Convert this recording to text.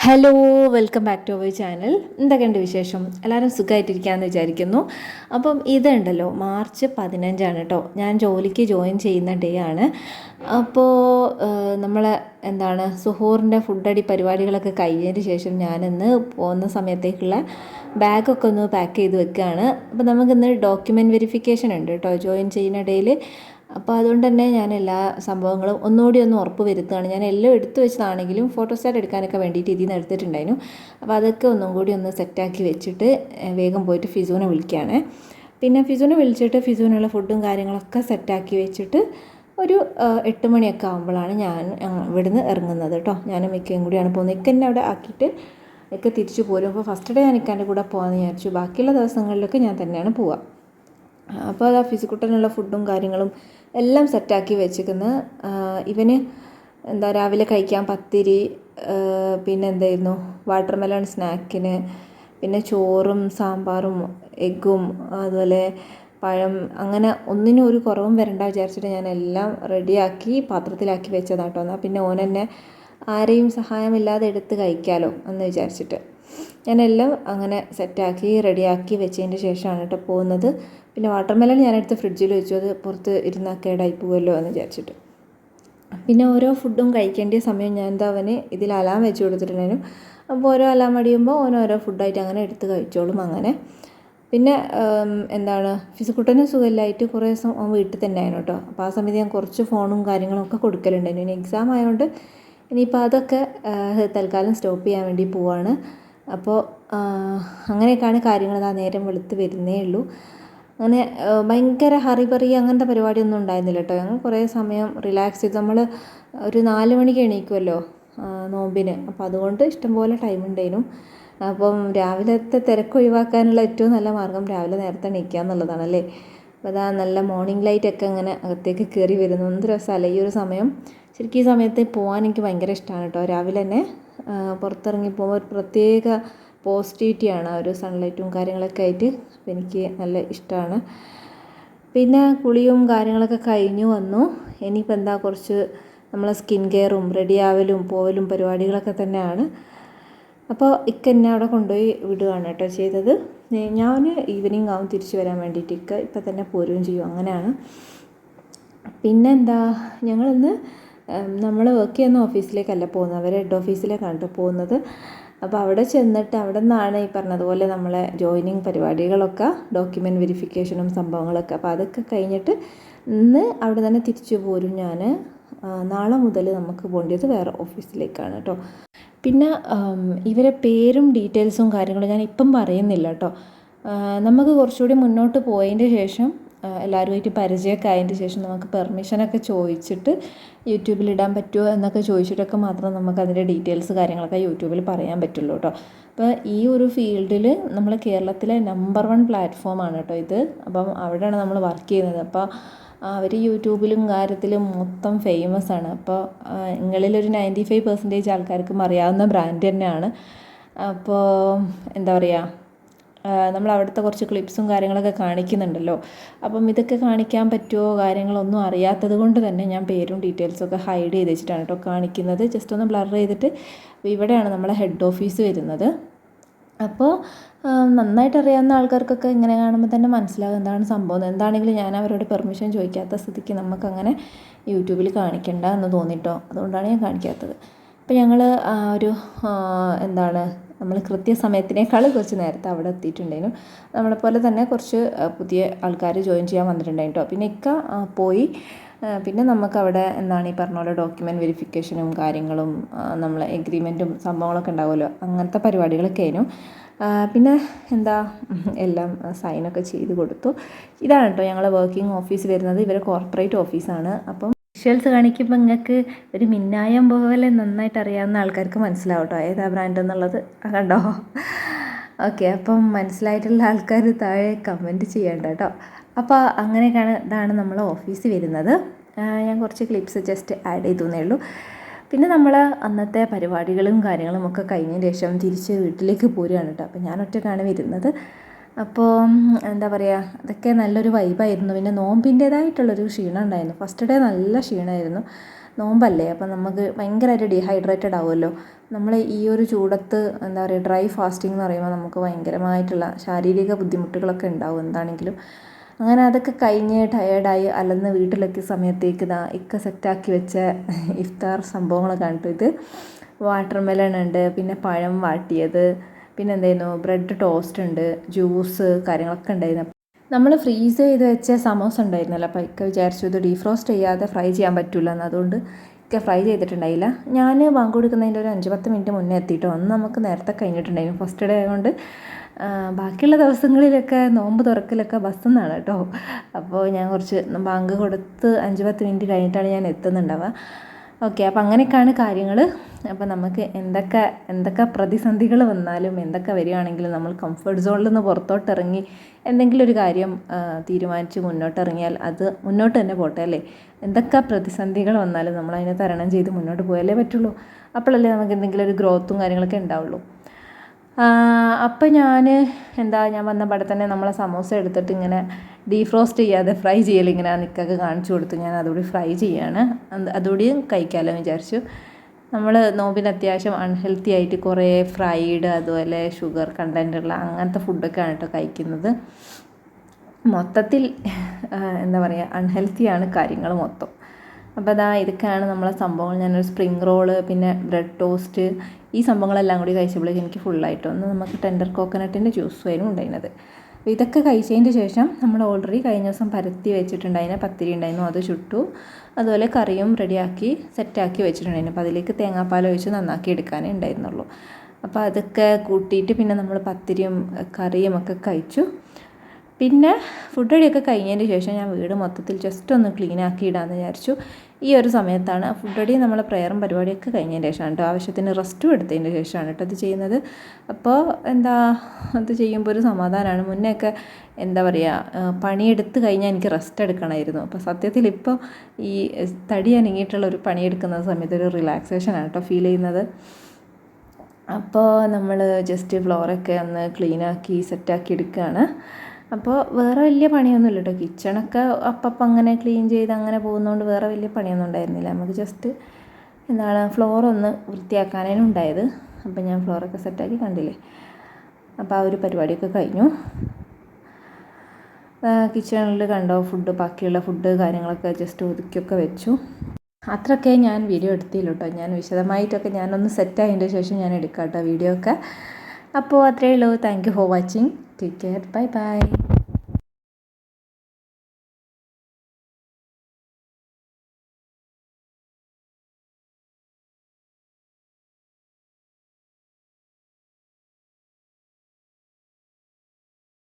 Hello, welcome back to our channel. എന്തൊക്കെയുണ്ട് വിശേഷം? എല്ലാവരും സുഖമായിട്ടിരിക്കുകയെന്ന് വിചാരിക്കുന്നു. അപ്പം ഇതുണ്ടല്ലോ, മാർച്ച് 15 കേട്ടോ, ഞാൻ ജോലിക്ക് ജോയിൻ ചെയ്യുന്ന ഡേ ആണ്. അപ്പോൾ നമ്മൾ സുഹൂറിൻ്റെ ഫുഡടി പരിപാടികളൊക്കെ കഴിഞ്ഞതിന് ശേഷം ഞാനിന്ന് പോകുന്ന സമയത്തേക്കുള്ള ബാഗൊക്കെ ഒന്ന് പാക്ക് ചെയ്ത് വെക്കുകയാണ്. അപ്പോൾ നമുക്കിന്ന് ഡോക്യുമെൻറ്റ് വെരിഫിക്കേഷൻ ഉണ്ട് കേട്ടോ, ജോയിൻ ചെയ്യുന്ന ഡേയിൽ. അപ്പോൾ അതുകൊണ്ട് തന്നെ ഞാൻ എല്ലാ സംഭവങ്ങളും ഒന്നുകൂടി ഒന്ന് ഉറപ്പ് വരുത്തുകയാണ്. ഞാൻ എല്ലാം എടുത്തു വെച്ചതാണെങ്കിലും ഫോട്ടോസ്റ്റാറ്റ് എടുക്കാനൊക്കെ വേണ്ടിയിട്ട് ഇതിൽ നിന്ന് എടുത്തിട്ടുണ്ടായിരുന്നു. അപ്പോൾ അതൊക്കെ ഒന്നും കൂടി ഒന്ന് സെറ്റാക്കി വെച്ചിട്ട് വേഗം പോയിട്ട് ഫിസൂനെ വിളിക്കുകയാണ്. പിന്നെ ഫിസൂനെ വിളിച്ചിട്ട് ഫിസൂനുള്ള ഫുഡും കാര്യങ്ങളൊക്കെ സെറ്റാക്കി വെച്ചിട്ട് ഒരു 8 മണിയൊക്കെ ആകുമ്പോഴാണ് ഞാൻ ഇവിടുന്ന് ഇറങ്ങുന്നത് കേട്ടോ. ഞാനും മിക്കയും കൂടിയാണ് പോകുന്നത്. ഇക്കന്നെ അവിടെ ആക്കിയിട്ട് ഒക്കെ തിരിച്ചു പോരും. അപ്പോൾ ഫസ്റ്റ് ഡേ ഞാൻ ഇക്കാൻ്റെ കൂടെ പോകാമെന്ന് വിചാരിച്ചു. ബാക്കിയുള്ള ദിവസങ്ങളിലൊക്കെ ഞാൻ തന്നെയാണ് പോവുക. അപ്പോൾ അത് ഫിസിക്കുട്ടനുള്ള ഫുഡും കാര്യങ്ങളും എല്ലാം സെറ്റാക്കി വെച്ചിരിക്കുന്നു. ഇവന് രാവിലെ കഴിക്കാൻ പത്തിരി, പിന്നെ എന്തായിരുന്നു വാട്ടർ മെലൺ സ്നാക്കിന്, പിന്നെ ചോറും സാമ്പാറും എഗ്ഗും അതുപോലെ പഴം, അങ്ങനെ ഒന്നിനും ഒരു കുറവും വരണ്ട വിചാരിച്ചിട്ട് ഞാൻ എല്ലാം റെഡിയാക്കി പാത്രത്തിലാക്കി വെച്ചതാട്ടോ. എന്നാൽ പിന്നെ ഓനെന്നെ ആരെയും സഹായമില്ലാതെ എടുത്ത് കഴിക്കാമല്ലോ എന്ന് വിചാരിച്ചിട്ട് ഞാനെല്ലാം അങ്ങനെ സെറ്റാക്കി റെഡിയാക്കി വെച്ചതിൻ്റെ ശേഷമാണ് കേട്ടോ പോകുന്നത്. പിന്നെ വാട്ടർ മെലൺ ഞാനെടുത്ത് ഫ്രിഡ്ജിൽ വെച്ചു, അത് പുറത്ത് ഇരുന്നാൽ കേടായി പോകുമല്ലോ എന്ന് വിചാരിച്ചിട്ട്. പിന്നെ ഓരോ ഫുഡും കഴിക്കേണ്ട സമയം ഞാൻ അവന് ഇതിൽ അലാം വെച്ച് കൊടുത്തിട്ടുണ്ടായിരുന്നു. അപ്പോൾ ഓരോ അലാം അടിയുമ്പോൾ ഓരോ ഫുഡായിട്ട് അങ്ങനെ എടുത്ത് കഴിച്ചോളും. അങ്ങനെ പിന്നെ ഫിസിക്കുട്ടന് സുഖമില്ലായിട്ട് കുറേ ദിവസം അവൻ വീട്ടിൽ തന്നെ ആയിരുന്നു കേട്ടോ. അപ്പോൾ ആ സമയത്ത് ഞാൻ കുറച്ച് ഫോണും കാര്യങ്ങളൊക്കെ കൊടുക്കലുണ്ടായിരുന്നു. ഇനി എക്സാം ആയതുകൊണ്ട് ഇനിയിപ്പോൾ അതൊക്കെ തൽക്കാലം സ്റ്റോപ്പ് ചെയ്യാൻ വേണ്ടി പോവാണ്. അപ്പോൾ അങ്ങനെയൊക്കെയാണ് കാര്യങ്ങൾ. നേരം വെളുത്ത് വരുന്നേ ഉള്ളൂ. അങ്ങനെ ഭയങ്കര ഹറിബറി അങ്ങനത്തെ പരിപാടിയൊന്നും ഉണ്ടായിരുന്നില്ല കേട്ടോ. ഞങ്ങൾ കുറേ സമയം റിലാക്സ് ചെയ്ത് നമ്മൾ ഒരു 4 മണിക്ക് എണീക്കുമല്ലോ നോമ്പിന്. അപ്പോൾ അതുകൊണ്ട് ഇഷ്ടംപോലെ ടൈം ഉണ്ടായിരുന്നു. അപ്പം രാവിലത്തെ തിരക്ക് ഒഴിവാക്കാനുള്ള ഏറ്റവും നല്ല മാർഗ്ഗം രാവിലെ നേരത്തെ എണീക്കുക എന്നുള്ളതാണല്ലേ. അപ്പോൾ അതാ നല്ല മോർണിംഗ് ലൈറ്റൊക്കെ അങ്ങനെ അകത്തേക്ക് കയറി വരുന്നു. എന്ത് രസമല്ലേ ഈ ഒരു സമയം. ശരിക്കും ഈ സമയത്ത് പോകാൻ എനിക്ക് ഭയങ്കര ഇഷ്ടമാണ് കേട്ടോ. രാവിലെ തന്നെ പുറത്തിറങ്ങി പോകുമ്പോൾ ഒരു പ്രത്യേക പോസിറ്റിവിറ്റിയാണ് ആ ഒരു സൺലൈറ്റും കാര്യങ്ങളൊക്കെ ആയിട്ട്. അപ്പോൾ എനിക്ക് നല്ല ഇഷ്ടമാണ്. പിന്നെ കുളിയും കാര്യങ്ങളൊക്കെ കഴിഞ്ഞു വന്നു. ഇനിയിപ്പോൾ കുറച്ച് നമ്മളെ സ്കിൻ കെയറും റെഡിയാവലും പോവലും പരിപാടികളൊക്കെ തന്നെയാണ്. അപ്പോൾ എന്നെ അവിടെ കൊണ്ടുപോയി വിടുകയാണ് കേട്ടോ ചെയ്തത്. ഞാൻ ഈവനിങ് ആവും തിരിച്ചു വരാൻ വേണ്ടിയിട്ട്. ഇപ്പം തന്നെ പോരുകയും ചെയ്യും. അങ്ങനെയാണ്. പിന്നെ ഞങ്ങളിന്ന് നമ്മൾ വർക്ക് ചെയ്യുന്ന ഓഫീസിലേക്കല്ല പോകുന്നത്, അവരെ ഹെഡ് ഓഫീസിലേക്കാണ് കേട്ടോ പോകുന്നത്. അപ്പോൾ അവിടെ ചെന്നിട്ട് അവിടെ നിന്നാണ് ഈ പറഞ്ഞതുപോലെ നമ്മളെ ജോയിനിങ് പരിപാടികളൊക്കെ, ഡോക്യുമെൻറ്റ് വെരിഫിക്കേഷനും സംഭവങ്ങളൊക്കെ. അപ്പോൾ അതൊക്കെ കഴിഞ്ഞിട്ട് ഇന്ന് അവിടെ തന്നെ തിരിച്ചു പോരും ഞാൻ. നാളെ മുതൽ നമുക്ക് പോകേണ്ടത് വേറെ ഓഫീസിലേക്കാണ് കേട്ടോ. പിന്നെ ഇവരെ പേരും ഡീറ്റെയിൽസും കാര്യങ്ങളും ഞാൻ ഇപ്പം പറയുന്നില്ല കേട്ടോ. നമുക്ക് കുറച്ചുകൂടി മുന്നോട്ട് പോയതിൻ്റെ ശേഷം എല്ലാവരുമായിട്ട് പരിചയമൊക്കെ ആയതിൻ്റെ ശേഷം നമുക്ക് പെർമിഷനൊക്കെ ചോദിച്ചിട്ട് യൂട്യൂബിൽ ഇടാൻ പറ്റുമോ എന്നൊക്കെ ചോദിച്ചിട്ടൊക്കെ മാത്രം നമുക്ക് അതിൻ്റെ ഡീറ്റെയിൽസ് കാര്യങ്ങളൊക്കെ യൂട്യൂബിൽ പറയാൻ പറ്റുള്ളൂ കേട്ടോ. അപ്പോൾ ഈ ഒരു ഫീൽഡിൽ നമ്മൾ കേരളത്തിലെ നമ്പർ 1 പ്ലാറ്റ്ഫോമാണ് കേട്ടോ ഇത്. അപ്പം അവിടെയാണ് നമ്മൾ വർക്ക് ചെയ്യുന്നത്. അപ്പോൾ അവർ യൂട്യൂബിലും കാര്യത്തിലും മൊത്തം ഫേമസ് ആണ്. അപ്പോൾ നിങ്ങളിലൊരു 95% ആൾക്കാർക്കും അറിയാവുന്ന ബ്രാൻഡ് തന്നെയാണ്. അപ്പോൾ നമ്മൾ അവിടുത്തെ കുറച്ച് ക്ലിപ്സും കാര്യങ്ങളൊക്കെ കാണിക്കുന്നുണ്ടല്ലോ. അപ്പം ഇതൊക്കെ കാണിക്കാൻ പറ്റുമോ കാര്യങ്ങളൊന്നും അറിയാത്തത് കൊണ്ട് തന്നെ ഞാൻ പേരും ഡീറ്റെയിൽസൊക്കെ ഹൈഡ് ചെയ്ത് വെച്ചിട്ടാണ് കേട്ടോ കാണിക്കുന്നത്. ജസ്റ്റ് ഒന്ന് ബ്ലർ ചെയ്തിട്ട്. ഇവിടെയാണ് നമ്മളെ ഹെഡ് ഓഫീസ് വരുന്നത്. അപ്പോൾ നന്നായിട്ട് അറിയാവുന്ന ആൾക്കാർക്കൊക്കെ ഇങ്ങനെ കാണുമ്പോൾ തന്നെ മനസ്സിലാവും എന്താണ് സംഭവം. എന്താണെങ്കിലും ഞാൻ അവരോട് പെർമിഷൻ ചോദിക്കാത്ത സ്ഥിതിക്ക് നമുക്കങ്ങനെ യൂട്യൂബിൽ കാണിക്കണ്ട എന്ന് തോന്നിട്ടോ, അതുകൊണ്ടാണ് ഞാൻ കാണിക്കാത്തത്. അപ്പോൾ ഞങ്ങൾ നമ്മൾ കൃത്യസമയത്തിനേക്കാൾ കുറച്ച് നേരത്തെ അവിടെ എത്തിയിട്ടുണ്ടായിരുന്നു. നമ്മളെപ്പോലെ തന്നെ കുറച്ച് പുതിയ ആൾക്കാർ ജോയിൻ ചെയ്യാൻ വന്നിട്ടുണ്ടായിരുന്നു കേട്ടോ. പിന്നെ പോയി. പിന്നെ നമുക്കവിടെ ഈ പറഞ്ഞ പോലെ ഡോക്യുമെൻറ്റ് വെരിഫിക്കേഷനും കാര്യങ്ങളും നമ്മളെ എഗ്രിമെൻറ്റും സംഭവങ്ങളൊക്കെ ഉണ്ടാവുമല്ലോ, അങ്ങനത്തെ പരിപാടികളൊക്കെ ആയിരുന്നു. പിന്നെ എല്ലാം സൈനൊക്കെ ചെയ്ത് കൊടുത്തു. ഇതാണ് കേട്ടോ ഞങ്ങൾ വർക്കിംഗ് ഓഫീസ് വരുന്നത്. ഇവരെ കോർപ്പറേറ്റ് ഓഫീസാണ്. അപ്പം വിഷ്വൽസ് കാണിക്കുമ്പോൾ നിങ്ങൾക്ക് ഒരു മിന്നായം പോലെ നന്നായിട്ട് അറിയാവുന്ന ആൾക്കാർക്ക് മനസ്സിലാവും കേട്ടോ ഏതാ ബ്രാൻഡ് എന്നുള്ളത്. കണ്ടോ? ഓക്കെ, അപ്പം മനസ്സിലായിട്ടുള്ള ആൾക്കാർ താഴെ കമൻറ്റ് ചെയ്യണ്ട കേട്ടോ. അപ്പോൾ അങ്ങനെയൊക്കെയാണ് ഇതാണ് നമ്മൾ ഓഫീസ് വരുന്നത്. ഞാൻ കുറച്ച് ക്ലിപ്സ് ജസ്റ്റ് ആഡ് ചെയ്തേ ഉള്ളൂ. പിന്നെ നമ്മൾ അന്നത്തെ പരിപാടികളും കാര്യങ്ങളും ഒക്കെ കഴിഞ്ഞതിന് ശേഷം തിരിച്ച് വീട്ടിലേക്ക് പോരുകയാണ് കേട്ടോ. അപ്പോൾ ഞാൻ ഒറ്റയ്ക്കാണ് വരുന്നത്. അപ്പോൾ അതൊക്കെ നല്ലൊരു വൈബായിരുന്നു. പിന്നെ നോമ്പിൻ്റേതായിട്ടുള്ളൊരു ക്ഷീണം ഉണ്ടായിരുന്നു. ഫസ്റ്റ് ഡേ നല്ല ക്ഷീണമായിരുന്നു. നോമ്പല്ലേ, അപ്പം നമുക്ക് ഭയങ്കരമായിട്ട് ഡീഹൈഡ്രേറ്റഡ് ആവുമല്ലോ. നമ്മൾ ഈ ഒരു ചൂടത്ത് എന്താ പറയുക, ഡ്രൈ ഫാസ്റ്റിംഗ് എന്ന് പറയുമ്പോൾ നമുക്ക് ഭയങ്കരമായിട്ടുള്ള ശാരീരിക ബുദ്ധിമുട്ടുകളൊക്കെ ഉണ്ടാവും എന്താണെങ്കിലും. അങ്ങനെ അതൊക്കെ കഴിഞ്ഞ് ടയേർഡായി അലന്ന് വീട്ടിലെത്തിയ സമയത്തേക്ക് ഇക്ക സെറ്റാക്കി വെച്ച ഇഫ്താർ സംഭവങ്ങൾ കണ്ടു. ഇത് വാട്ടർ മെലൺ ഉണ്ട്, പിന്നെ പഴം വാട്ടിയത്, പിന്നെ എന്തായിരുന്നു ബ്രെഡ് ടോസ്റ്റ് ഉണ്ട്, ജ്യൂസ് കാര്യങ്ങളൊക്കെ ഉണ്ടായിരുന്നു. നമ്മൾ ഫ്രീസ് ചെയ്ത് വെച്ച സമോസ ഉണ്ടായിരുന്നല്ലോ, അപ്പോൾ ഇക്ക വിചാരിച്ചു ഇത് ഡീഫ്രോസ്റ്റ് ചെയ്യാതെ ഫ്രൈ ചെയ്യാൻ പറ്റില്ല എന്ന്, അതുകൊണ്ട് ഇക്ക ഫ്രൈ ചെയ്തിട്ടുണ്ടായില്ല. ഞാൻ ബാങ്ക് കൊടുക്കുന്നതിൻ്റെ ഒരു 5-10 മിനിറ്റ് മുന്നേ എത്തിയിട്ടോ. അന്ന് നമുക്ക് നേരത്തെ കഴിഞ്ഞിട്ടുണ്ടായിരുന്നു, ഫസ്റ്റ് ഡേ ആയതുകൊണ്ട്. ബാക്കിയുള്ള ദിവസങ്ങളിലൊക്കെ നോമ്പ് തുറക്കലൊക്കെ ബസ്സിൽ നിന്നാണ് കേട്ടോ. അപ്പോൾ ഞാൻ കുറച്ച് ബാങ്ക് കൊടുത്ത് 5-10 മിനിറ്റ് കഴിഞ്ഞിട്ടാണ് ഞാൻ എത്തുന്നുണ്ടാവുക. ഓക്കെ, അപ്പോൾ അങ്ങനെയൊക്കെയാണ് കാര്യങ്ങൾ. അപ്പോൾ നമുക്ക് എന്തൊക്കെ പ്രതിസന്ധികൾ വന്നാലും എന്തൊക്കെ വരികയാണെങ്കിലും നമ്മൾ കംഫർട്ട് സോണിൽ നിന്ന് പുറത്തോട്ടിറങ്ങി എന്തെങ്കിലും ഒരു കാര്യം തീരുമാനിച്ച് മുന്നോട്ടിറങ്ങിയാൽ അത് മുന്നോട്ട് തന്നെ പോട്ടെ അല്ലേ. എന്തൊക്കെ പ്രതിസന്ധികൾ വന്നാലും നമ്മൾ അതിനെ തരണം ചെയ്ത് മുന്നോട്ട് പോയാലേ പറ്റുള്ളൂ. അപ്പോഴല്ലേ നമുക്ക് എന്തെങ്കിലും ഒരു ഗ്രോത്തും കാര്യങ്ങളൊക്കെ ഉണ്ടാവുള്ളൂ. അപ്പം ഞാൻ വന്ന പാടെ തന്നെ നമ്മളെ സമോസ എടുത്തിട്ട് ഇങ്ങനെ ഡീഫ്രോസ്റ്റ് ചെയ്യാതെ ഫ്രൈ ചെയ്യൽ ഇങ്ങനെ നിൽക്കൊക്കെ കാണിച്ചു കൊടുത്തു. ഞാൻ അതുകൂടി ഫ്രൈ ചെയ്യാണ്, അതുകൂടിയും കഴിക്കാമല്ലോ വിചാരിച്ചു. നമ്മൾ നോമ്പിന് അത്യാവശ്യം അൺഹെൽത്തി ആയിട്ട് കുറേ ഫ്രൈഡ് അതുപോലെ ഷുഗർ കണ്ടൻറ്റുള്ള അങ്ങനത്തെ ഫുഡൊക്കെയാണ് കേട്ടോ കഴിക്കുന്നത്. മൊത്തത്തിൽ എന്താ പറയുക, അൺഹെൽത്തിയാണ് കാര്യങ്ങൾ മൊത്തം. അപ്പോൾ ഇതൊക്കെയാണ് നമ്മളെ സംഭവങ്ങൾ. ഞാനൊരു സ്പ്രിങ് റോള്, പിന്നെ ബ്രെഡ് ടോസ്റ്റ്, ഈ സംഭവങ്ങളെല്ലാം കൂടി കഴിച്ചപ്പോഴേക്കും എനിക്ക് ഫുള്ളായിട്ട് ഒന്ന് നമുക്ക് ടെൻഡർ കോക്കനട്ടിൻ്റെ ജ്യൂസുമായിരുന്നു ഉണ്ടായിരുന്നത്. അപ്പോൾ ഇതൊക്കെ കഴിച്ചതിൻ്റെ ശേഷം നമ്മൾ ഓൾറെഡി കഴിഞ്ഞ ദിവസം പരത്തി വെച്ചിട്ടുണ്ടായിരുന്നു പത്തിരി ഉണ്ടായിരുന്നു, അത് ചുട്ടു. അതുപോലെ കറിയും റെഡിയാക്കി സെറ്റാക്കി വെച്ചിട്ടുണ്ടായിരുന്നു. അപ്പോൾ അതിലേക്ക് തേങ്ങാപ്പാൽ ഒഴിച്ച് നന്നാക്കി എടുക്കാനേ ഉണ്ടായിരുന്നുള്ളൂ. അപ്പോൾ അതൊക്കെ കൂട്ടിയിട്ട് പിന്നെ നമ്മൾ പത്തിരിയും കറിയും ഒക്കെ കഴിച്ചു. പിന്നെ ഫുഡ് റെഡിയൊക്കെ കഴിഞ്ഞതിന് ശേഷം ഞാൻ വീട് മൊത്തത്തിൽ ജസ്റ്റ് ഒന്ന് ക്ലീൻ ആക്കി ഇടാമെന്ന് വിചാരിച്ചു. ഈ ഒരു സമയത്താണ് ഫുഡ് റെഡി നമ്മൾ പ്രെയറും പരിപാടിയൊക്കെ കഴിഞ്ഞതിന് ശേഷമാണ് കേട്ടോ, ആവശ്യത്തിന് റെസ്റ്റും എടുത്തതിന് ശേഷമാണ് കേട്ടോ അത് ചെയ്യുന്നത്. അപ്പോൾ അത് ചെയ്യുമ്പോൾ ഒരു സമാധാനമാണ്. മുന്നെയൊക്കെ എന്താ പറയുക, പണിയെടുത്ത് കഴിഞ്ഞാൽ എനിക്ക് റെസ്റ്റ് എടുക്കണമായിരുന്നു. അപ്പോൾ സത്യത്തിൽ ഇപ്പോൾ ഈ തടി അനങ്ങിയിട്ടുള്ള ഒരു പണിയെടുക്കുന്ന സമയത്ത് ഒരു റിലാക്സേഷനാണ് കേട്ടോ ഫീൽ ചെയ്യുന്നത്. അപ്പോൾ നമ്മൾ ജസ്റ്റ് ഫ്ലോറൊക്കെ ഒന്ന് ക്ലീനാക്കി സെറ്റാക്കി എടുക്കുകയാണ്. അപ്പോൾ വേറെ വലിയ പണിയൊന്നുമില്ല കേട്ടോ. കിച്ചണൊക്കെ അപ്പം അങ്ങനെ ക്ലീൻ ചെയ്ത് അങ്ങനെ പോകുന്നതുകൊണ്ട് വേറെ വലിയ പണിയൊന്നും ഉണ്ടായിരുന്നില്ല. നമുക്ക് ജസ്റ്റ് ഫ്ലോറൊന്ന് വൃത്തിയാക്കാനാണ് ഉണ്ടായത്. അപ്പോൾ ഞാൻ ഫ്ലോറൊക്കെ സെറ്റാക്കി കണ്ടില്ലേ. അപ്പോൾ ആ ഒരു പരിപാടിയൊക്കെ കഴിഞ്ഞു. കിച്ചണിൽ കണ്ടോ ബാക്കിയുള്ള ഫുഡ് കാര്യങ്ങളൊക്കെ ജസ്റ്റ് ഒതുക്കിയൊക്കെ വെച്ചു. അത്രയൊക്കെ ഞാൻ വീഡിയോ എടുത്തില്ല കേട്ടോ. ഞാൻ വിശദമായിട്ടൊക്കെ ഞാനൊന്ന് സെറ്റായതിൻ്റെ ശേഷം ഞാൻ എടുക്കാം കേട്ടോ വീഡിയോ ഒക്കെ. അപ്പോൾ അത്രയേ ഉള്ളൂ. Thank you for watching. Take care. Bye bye.